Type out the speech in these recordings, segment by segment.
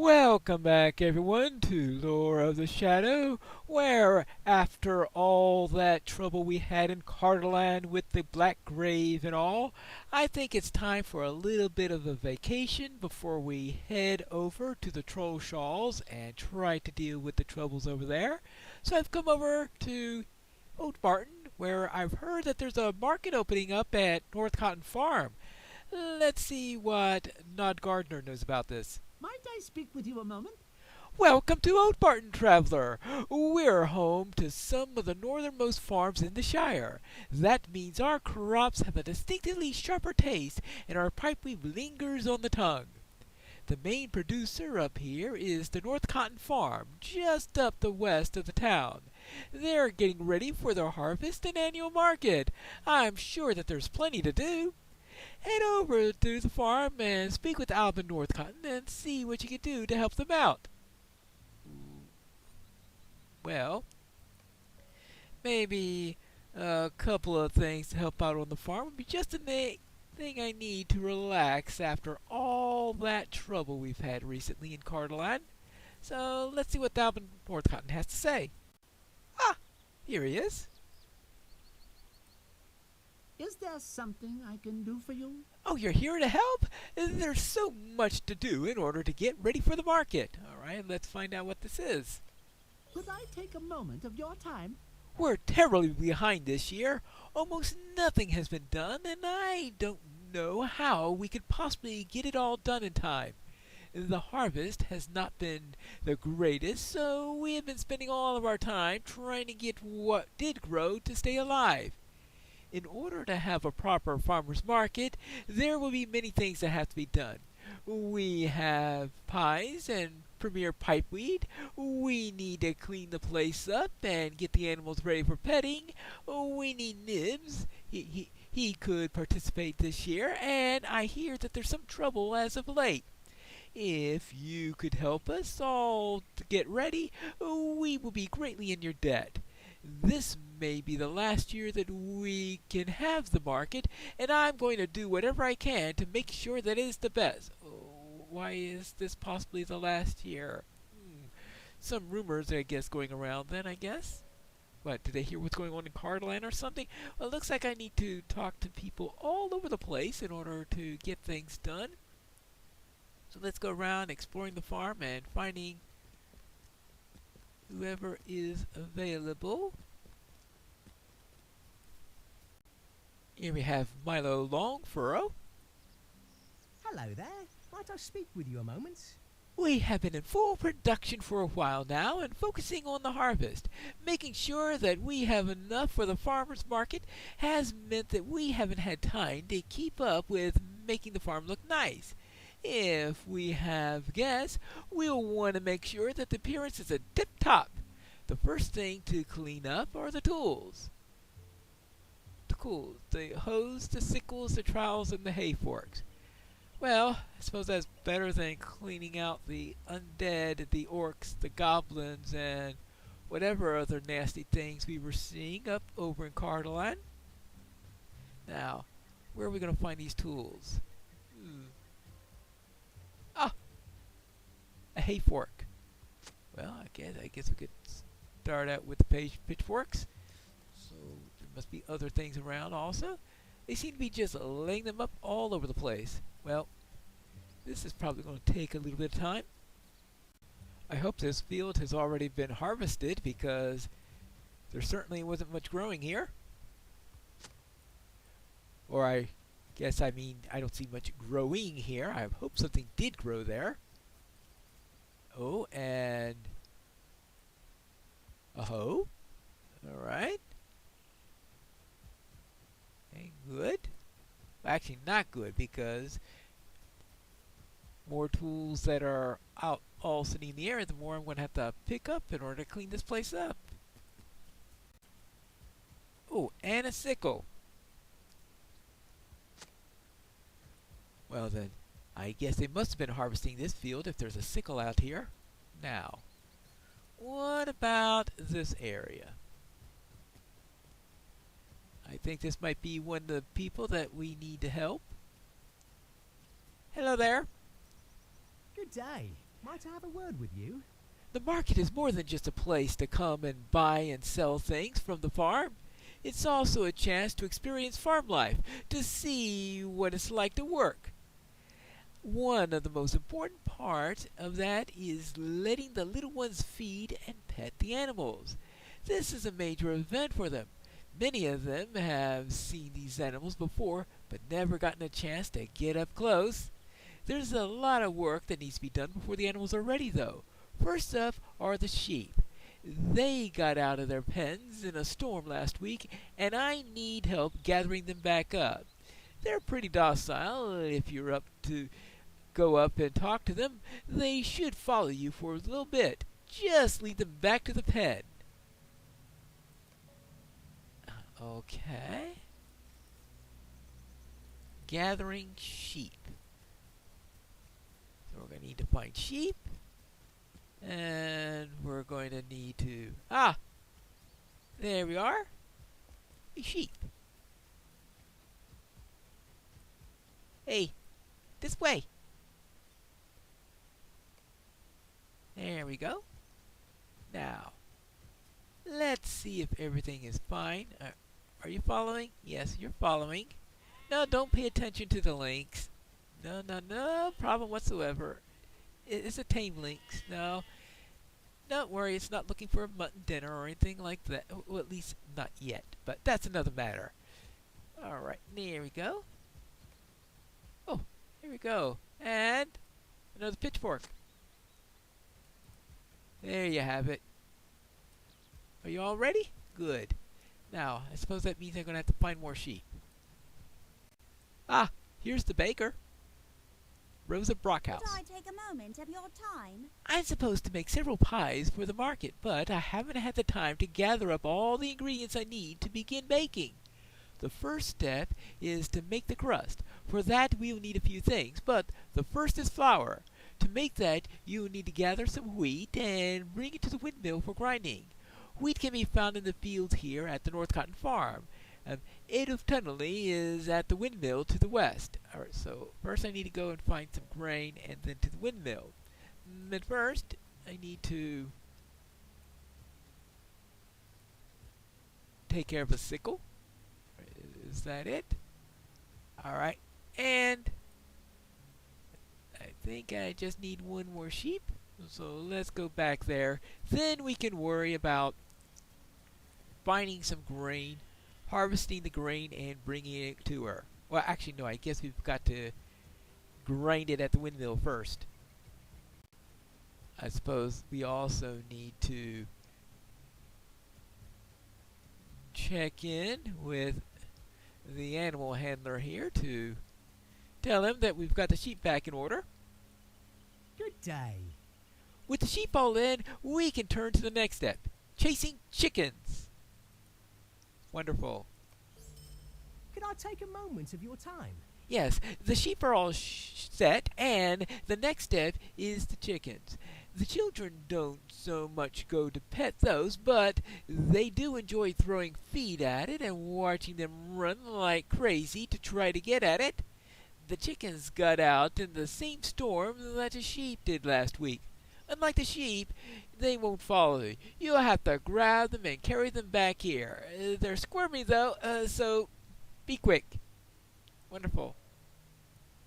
Welcome back, everyone, to Lore of the Shadow, where, after all that trouble we had in Carterland with the Black Grave and all, I think it's time for a little bit of a vacation before we head over to the Troll Shawls and try to deal with the troubles over there. So I've come over to Old Barton, where I've heard that there's a market opening up at Northcotton Farm. Let's see what Nod Gardner knows about this. Might I speak with you a moment? Welcome to Old Barton, traveler. We're home to some of the northernmost farms in the Shire. That means our crops have a distinctly sharper taste and our pipeweed lingers on the tongue. The main producer up here is the Northcotton Farm, just up the west of the town. They're getting ready for their harvest and annual market. I'm sure that there's plenty to do. Head over to the farm and speak with Alvin Northcotton and see what you can do to help them out. Well, maybe a couple of things to help out on the farm would be just the thing I need to relax after all that trouble we've had recently in Carterland. So let's see what Alvin Northcotton has to say. Ah, here he is. Is there something I can do for you? Oh, you're here to help? There's so much to do in order to get ready for the market. All right, let's find out what this is. Could I take a moment of your time? We're terribly behind this year. Almost nothing has been done, and I don't know how we could possibly get it all done in time. The harvest has not been the greatest, so we have been spending all of our time trying to get what did grow to stay alive. In order to have a proper farmer's market, there will be many things that have to be done. We have pies and premier pipeweed. We need to clean the place up and get the animals ready for petting. We need Nibs. He could participate this year, and I hear that there's some trouble as of late. If you could help us all to get ready, we will be greatly in your debt. This may be the last year that we can have the market, and I'm going to do whatever I can to make sure that it is the best. Oh, why is this possibly the last year? Some rumors, I guess, going around then, I guess. What, did they hear what's going on in Cardland or something? Well, it looks like I need to talk to people all over the place in order to get things done. So let's go around exploring the farm and finding whoever is available. Here we have Milo Longfurrow. Hello there. Might I speak with you a moment? We have been in full production for a while now and focusing on the harvest. Making sure that we have enough for the farmer's market has meant that we haven't had time to keep up with making the farm look nice. If we have guests, we'll want to make sure that the appearance is a tip-top. The first thing to clean up are the tools. The hoes, the sickles, the trowels, and the hay forks. Well, I suppose that's better than cleaning out the undead, the orcs, the goblins, and whatever other nasty things we were seeing up over in Carterland. Now, where are we going to find these tools? Ah! A hay fork. Well, I guess we could start out with the pitchforks. So there must be other things around also. They seem to be just laying them up all over the place. Well, this is probably going to take a little bit of time. I hope this field has already been harvested because there certainly wasn't much growing here. Or I don't see much growing here. I hope something did grow there. Oh, and a hoe. Alright. Okay, good. Well, actually, not good because more tools that are out all sitting in the air, the more I'm going to have to pick up in order to clean this place up. Oh, and a sickle. Well then, I guess they must have been harvesting this field if there's a sickle out here. Now, what about this area? I think this might be one of the people that we need to help. Hello there. Good day. Might I have a word with you? The market is more than just a place to come and buy and sell things from the farm. It's also a chance to experience farm life, to see what it's like to work. One of the most important parts of that is letting the little ones feed and pet the animals. This is a major event for them. Many of them have seen these animals before, but never gotten a chance to get up close. There's a lot of work that needs to be done before the animals are ready, though. First up are the sheep. They got out of their pens in a storm last week, and I need help gathering them back up. They're pretty docile. If you're up to go up and talk to them, they should follow you for a little bit. Just lead them back to the pen. Okay. Gathering sheep. So we're going to need to find sheep. And we're going to need to... Ah! There we are. A sheep. Hey, this way. There we go. Now, let's see if everything is fine. Are you following? Yes, you're following. No, don't pay attention to the links. No problem whatsoever. It's a tame lynx. No, don't worry. It's not looking for a mutton dinner or anything like that. Well, at least not yet. But that's another matter. All right, there we go. Oh, here we go. And another pitchfork. There you have it. Are you all ready? Good. Now, I suppose that means I'm going to have to find more sheep. Ah, here's the baker. Rosa Brockhouse. Could I take a moment of your time? I'm supposed to make several pies for the market, but I haven't had the time to gather up all the ingredients I need to begin baking. The first step is to make the crust. For that, we will need a few things, but the first is flour. To make that, you will need to gather some wheat and bring it to the windmill for grinding. Wheat can be found in the fields here at the Northcotton farm. Adolf Tunnelly is at the windmill to the west. Alright, so first I need to go and find some grain and then to the windmill. But first, I need to take care of a sickle. Is that it? Alright, and I think I just need one more sheep. So let's go back there. Then we can worry about finding some grain, harvesting the grain, and bringing it to her. Well, actually, no, I guess we've got to grind it at the windmill first. I suppose we also need to check in with the animal handler here to tell him that we've got the sheep back in order. Good day. With the sheep all in, we can turn to the next step, chasing chickens. Wonderful. Could I take a moment of your time? Yes, the sheep are all set, and the next step is the chickens. The children don't so much go to pet those, but they do enjoy throwing feed at it and watching them run like crazy to try to get at it. The chickens got out in the same storm that the sheep did last week. Unlike the sheep, they won't follow you. You'll have to grab them and carry them back here. They're squirmy though, so be quick. Wonderful.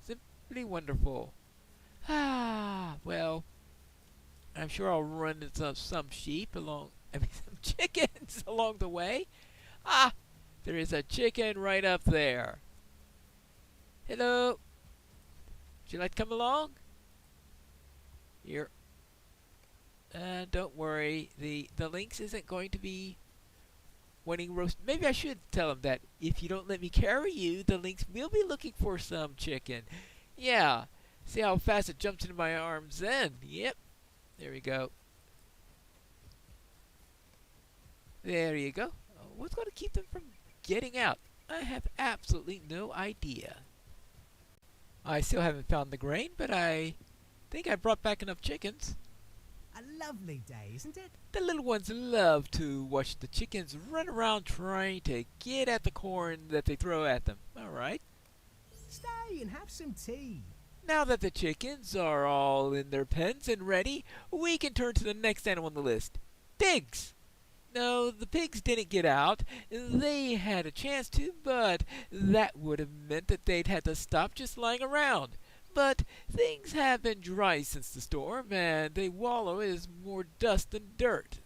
Simply wonderful. Ah, well, I'm sure I'll run into some chickens along the way. Ah, there is a chicken right up there. Hello. Would you like to come along? Here. Don't worry, the lynx isn't going to be wanting roast. Maybe I should tell him that if you don't let me carry you, the lynx will be looking for some chicken. Yeah, see how fast it jumps into my arms then. Yep, there we go. There you go. What's going to keep them from getting out? I have absolutely no idea. I still haven't found the grain, but I think I brought back enough chickens. A lovely day, isn't it? The little ones love to watch the chickens run around trying to get at the corn that they throw at them. All right. Stay and have some tea. Now that the chickens are all in their pens and ready, we can turn to the next animal on the list. Pigs! No, the pigs didn't get out. They had a chance to, but that would have meant that they'd had to stop just lying around. But things have been dry since the storm, and they wallow is more dust than dirt.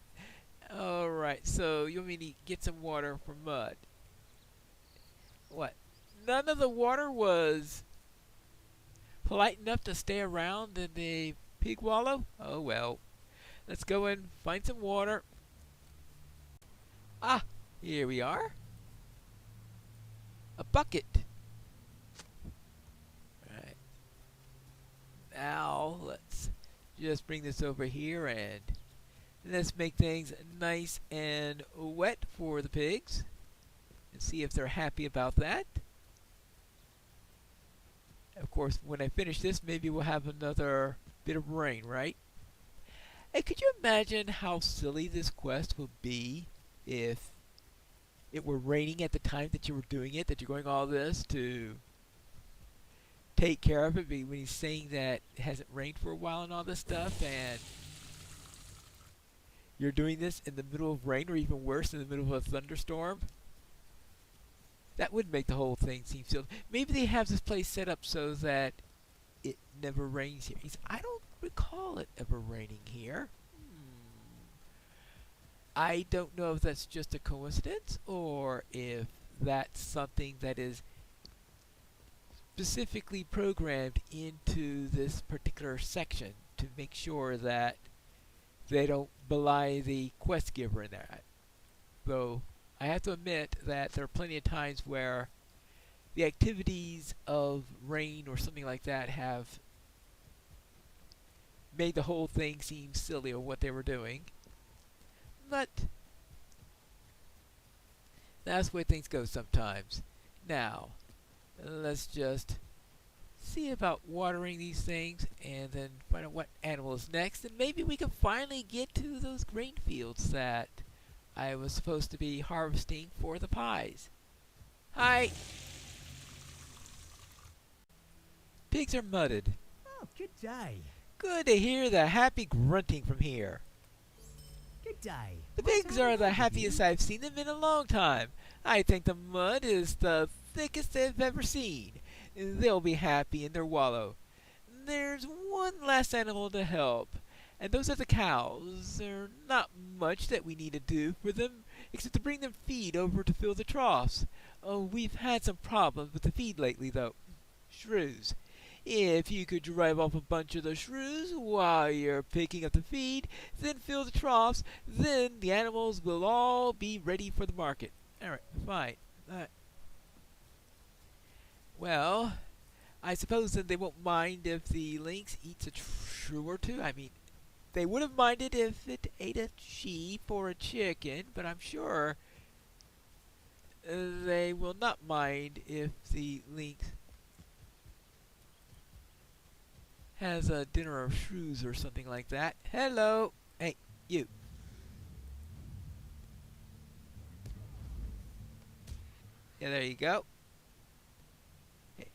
Alright, so you want me to get some water for Mud? What? None of the water was polite enough to stay around in the pig wallow? Oh well. Let's go and find some water. Ah, here we are. A bucket. Alright. Now, let's just bring this over here and let's make things nice and wet for the pigs. And see if they're happy about that. Of course, when I finish this, maybe we'll have another bit of rain, right? Hey, could you imagine how silly this quest would be if it were raining at the time that you were doing it, that you're going all this to take care of it, when he's saying that it hasn't rained for a while and all this stuff, and you're doing this in the middle of rain, or even worse, in the middle of a thunderstorm? That would make the whole thing seem silly. Maybe they have this place set up so that it never rains here. I don't recall it ever raining here. I don't know if that's just a coincidence or if that's something that is specifically programmed into this particular section to make sure that they don't belie the quest giver in there. Though I have to admit that there are plenty of times where the activities of rain or something like that have made the whole thing seem silly or what they were doing. But that's the way things go sometimes. Now, let's just see about watering these things and then find out what animal is next, and maybe we can finally get to those grain fields that I was supposed to be harvesting for the pies. Hi! Pigs are mudded. Oh, good day. Good to hear the happy grunting from here. Good day. The pigs are the happiest I've seen them in a long time. I think the mud is the thickest they've ever seen. They'll be happy in their wallow. There's one last animal to help, and those are the cows. There's not much that we need to do for them, except to bring them feed over to fill the troughs. Oh, we've had some problems with the feed lately, though. Shrews. If you could drive off a bunch of the shrews while you're picking up the feed, then fill the troughs, then the animals will all be ready for the market. Alright, fine. Well, I suppose then they won't mind if the lynx eats a shrew or two. I mean, they would have minded if it ate a sheep or a chicken, but I'm sure they will not mind if the lynx has a dinner of shrews or something like that. Hello! Hey, you. Yeah, there you go.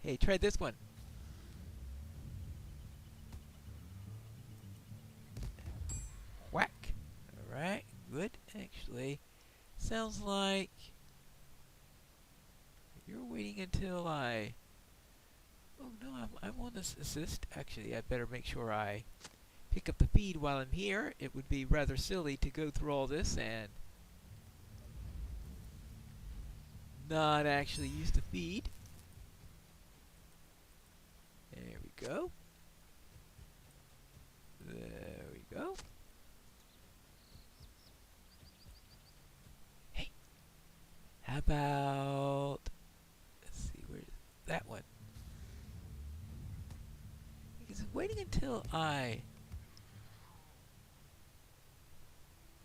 Hey, try this one. Whack. Alright, good. Actually, sounds like you're waiting until I... Oh no, I'm on this assist. Actually, I better make sure I pick up the feed while I'm here. It would be rather silly to go through all this and not actually use the feed. There we go. There we go. Hey, how about... Let's see, where's that one? Because waiting until I...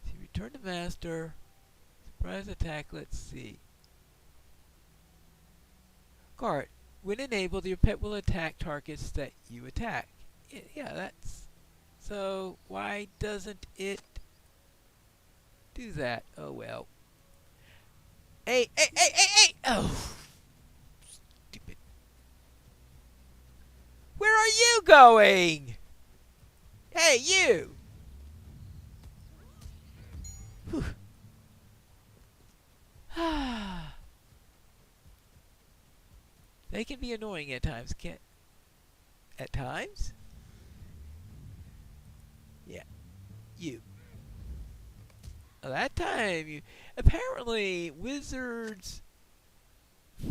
See, return to master. Surprise attack, let's see. Cart. When enabled, your pet will attack targets that you attack. Yeah, that's... So, why doesn't it do that? Oh, well. Hey! Oh! Stupid. Where are going? Hey, you! Whew. They can be annoying at times, can't? At times? Yeah, you. That time, you. Apparently, Wizard's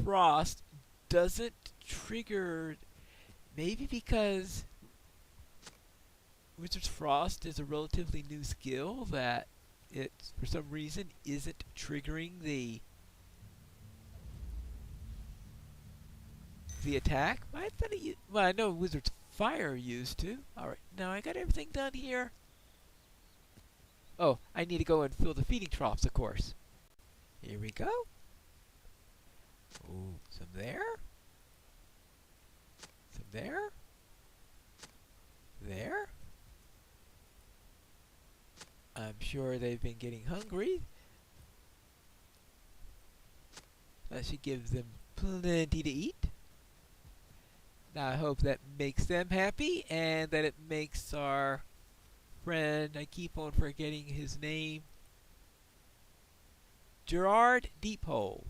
Frost doesn't trigger. Maybe because Wizard's Frost is a relatively new skill that it, for some reason, isn't triggering the attack. I thought well, I know Wizard's Fire used to. All right, now I got everything done here. Oh, I need to go and fill the feeding troughs, of course. Here we go. Oh, some there. Some there. There. I'm sure they've been getting hungry. That should give them plenty to eat. Now I hope that makes them happy and that it makes our friend, I keep on forgetting his name, Gerard Deephole.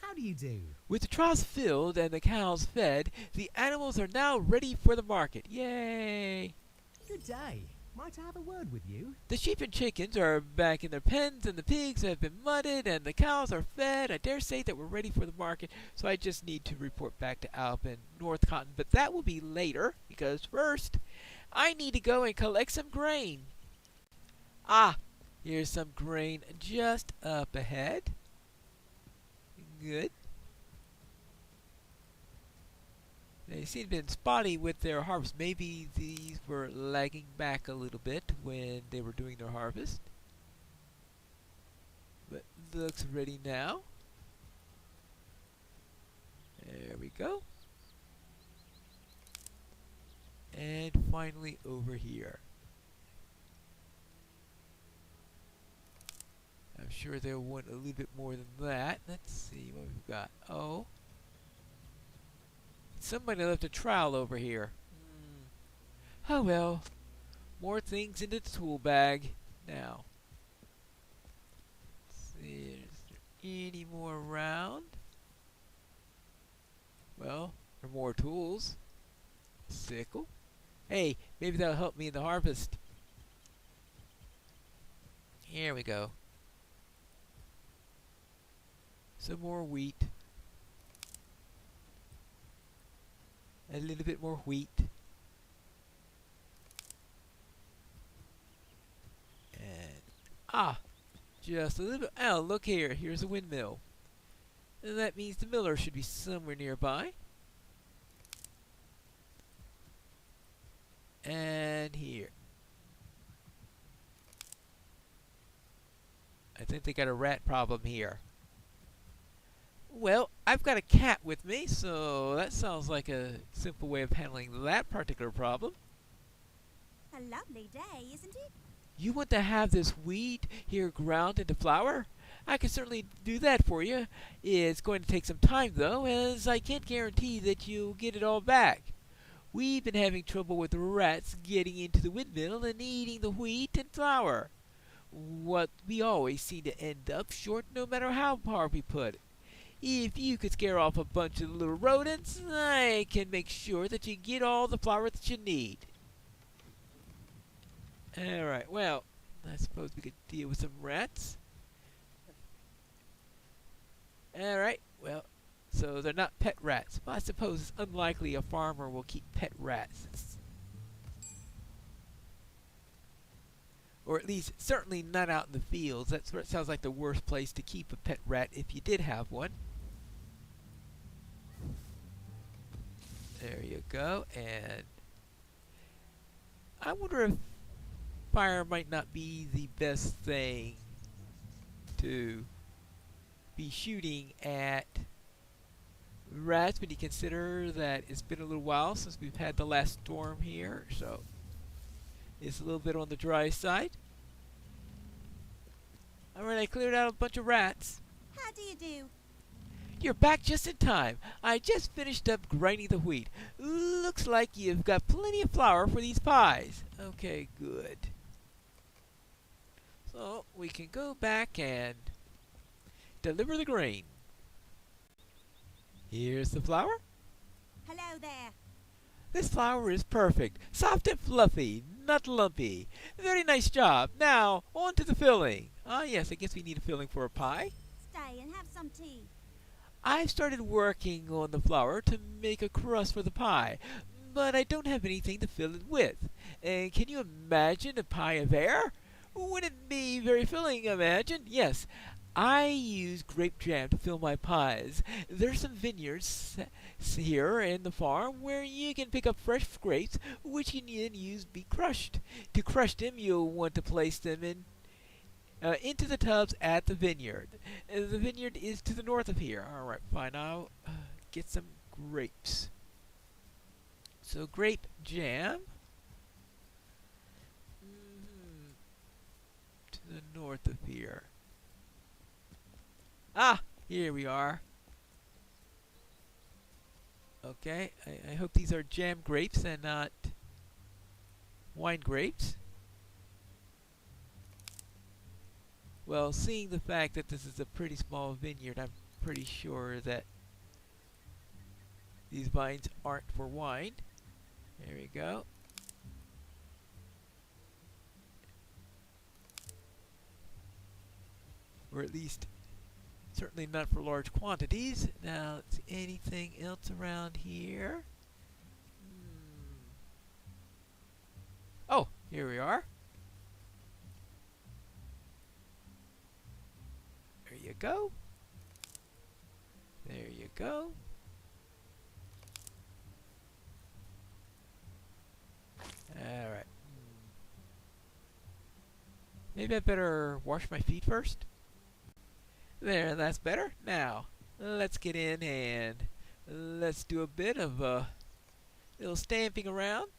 How do you do? With the troughs filled and the cows fed, the animals are now ready for the market. Yay! Good day. Might I have a word with you? The sheep and chickens are back in their pens, and the pigs have been mudded, and the cows are fed. I dare say that we're ready for the market, so I just need to report back to Alp and Northcotton, but that will be later, because first, I need to go and collect some grain. Ah, here's some grain just up ahead. Good. They seem to have been spotty with their harvest. Maybe these were lagging back a little bit when they were doing their harvest. But looks ready now. There we go. And finally over here. I'm sure they'll want a little bit more than that. Let's see what we've got. Oh. Somebody left a trowel over here. Oh well. More things into the tool bag. Now. Let's see, is there any more around? Well, there are more tools. Sickle. Hey, maybe that'll help me in the harvest. Here we go. Some more wheat. A little bit more wheat. And just a little bit. Oh, look here. Here's a windmill. And that means the miller should be somewhere nearby. And here. I think they got a rat problem here. Well, I've got a cat with me, so that sounds like a simple way of handling that particular problem. A lovely day, isn't it? You want to have this wheat here ground into flour? I can certainly do that for you. It's going to take some time, though, as I can't guarantee that you'll get it all back. We've been having trouble with the rats getting into the windmill and eating the wheat and flour. What we always seem to end up short no matter how far we put it. If you could scare off a bunch of little rodents, I can make sure that you get all the flour that you need. Alright, well, I suppose we could deal with some rats. Alright, well, so they're not pet rats. But I suppose it's unlikely a farmer will keep pet rats. Or at least, certainly not out in the fields. That sounds like the worst place to keep a pet rat if you did have one. There you go, and I wonder if fire might not be the best thing to be shooting at rats when you consider that it's been a little while since we've had the last storm here, so it's a little bit on the dry side. Alright, I cleared out a bunch of rats. How do you do? you're back just in time. I just finished up grinding the wheat. Looks like you've got plenty of flour for these pies. Okay, good. So we can go back and deliver the grain. Here's the flour. Hello there. This flour is perfect. Soft and fluffy, not lumpy. Very nice job. Now, on to the filling. Ah, yes, I guess we need a filling for a pie. Stay and have some tea. I've started working on the flour to make a crust for the pie, but I don't have anything to fill it with. And can you imagine a pie of air? Wouldn't it be very filling, imagine? Yes, I use grape jam to fill my pies. There's some vineyards here in the farm where you can pick up fresh grapes, which you can then use be crushed. To crush them, you'll want to place them into the tubs at the vineyard. The vineyard is to the north of here. All right, fine. I'll get some grapes. So grape jam. To the north of here. Ah, here we are. Okay, I hope these are jam grapes and not wine grapes. Well, seeing the fact that this is a pretty small vineyard, I'm pretty sure that these vines aren't for wine. There we go. Or at least certainly not for large quantities. Now, is anything else around here? Oh, here we are. There you go. There you go. Alright. Maybe I better wash my feet first? There, that's better. Now, let's get in and let's do a bit of little stamping around.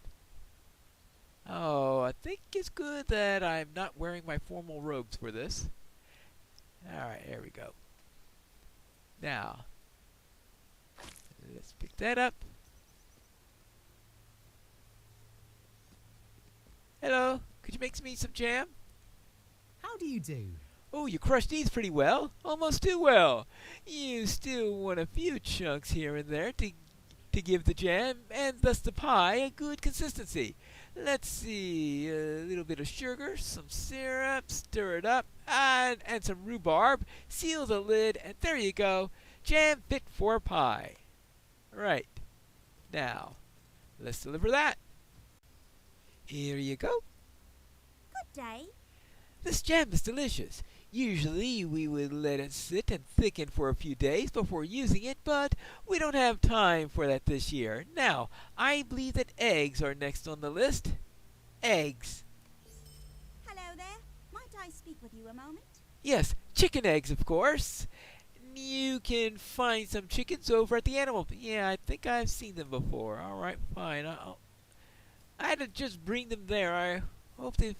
Oh, I think it's good that I'm not wearing my formal robes for this. Alright, there we go. Now, let's pick that up. Hello, could you make me some jam? How do you do? Oh, you crushed these pretty well. Almost too well. You still want a few chunks here and there to give the jam and thus the pie a good consistency. Let's see, a little bit of sugar, some syrup, stir it up, and some rhubarb. Seal the lid, and there you go. Jam fit for pie. Right. Now, let's deliver that. Here you go. Good day. This jam is delicious. Usually we would let it sit and thicken for a few days before using it, but we don't have time for that this year. Now, I believe that eggs are next on the list. Eggs. Hello there. Might I speak with you a moment? Yes, chicken eggs, of course. You can find some chickens over at the animal. Yeah, I think I've seen them before. All right, fine. I had to just bring them there. I hope they've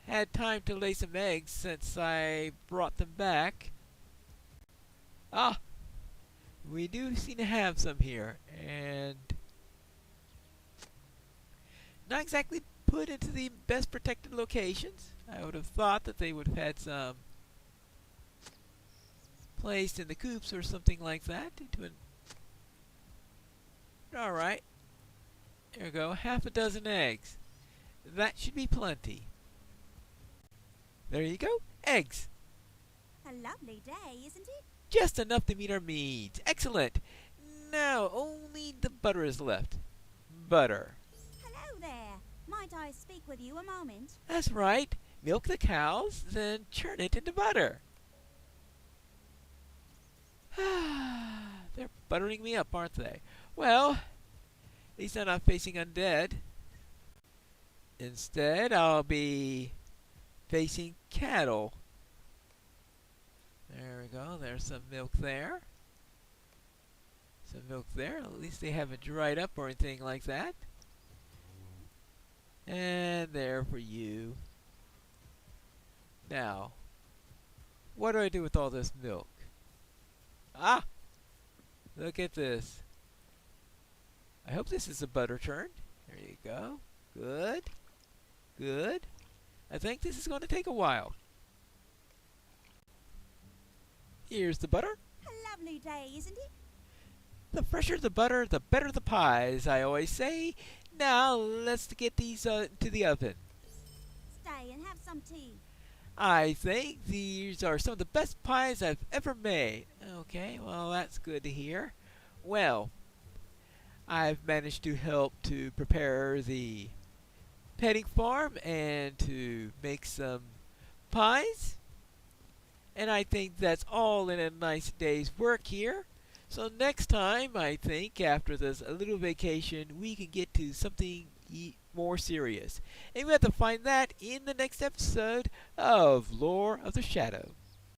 had time to lay some eggs since I brought them back. Ah, we do seem to have some here, and not exactly put into the best protected locations. I would have thought that they would have had some placed in the coops or something like that. Alright, there we go, half a dozen eggs. That should be plenty. There you go, eggs. A lovely day, isn't it? Just enough to meet our needs. Excellent. Now only the butter is left. Butter. Hello there. Might I speak with you a moment? That's right. Milk the cows, then churn it into butter. They're buttering me up, aren't they? Well, at least I'm not facing undead. Instead, I'll be facing cattle. There we go. There's some milk there. Some milk there. At least they haven't dried up or anything like that. And there for you. Now, what do I do with all this milk? Ah! Look at this. I hope this is a butter churn. There you go. Good. Good. I think this is going to take a while. Here's the butter. A lovely day, isn't it? The fresher the butter, the better the pies, I always say. Now, let's get these to the oven. Stay and have some tea. I think these are some of the best pies I've ever made. Okay, well, that's good to hear. Well, I've managed to help to prepare the petting farm and to make some pies. And I think that's all in a nice day's work here. So next time, I think, after this a little vacation, we can get to something more serious. And we have to find that in the next episode of Lore of the Shadow.